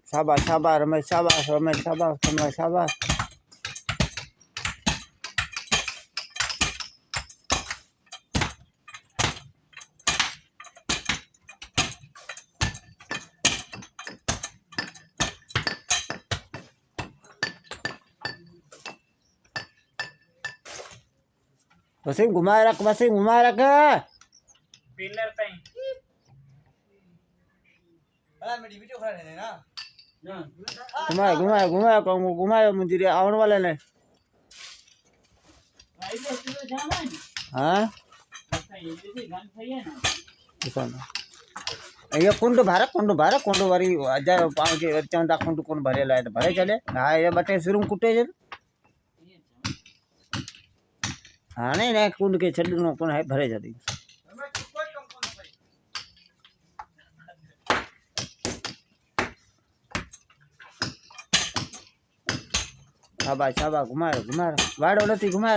શાબાશ શાબાશ રમેશ શાબાશ રમેશ શાબાશ રમેશ શાબાશ वसीम घुमा रख पिलर ताई घुमाए मुझे आने वाले ने हाँ ये कुंड वारी 1000 पाँच के चंदा कुंड कुंड भरेला है तो भरे चले हाँ ये बटे सिरुम कुटे है हाँ नहीं नहीं कुंड के छड़ी नो कौन है भरे जाती शाबाश शाबाश घुमा वाड़ो नहीं घुमा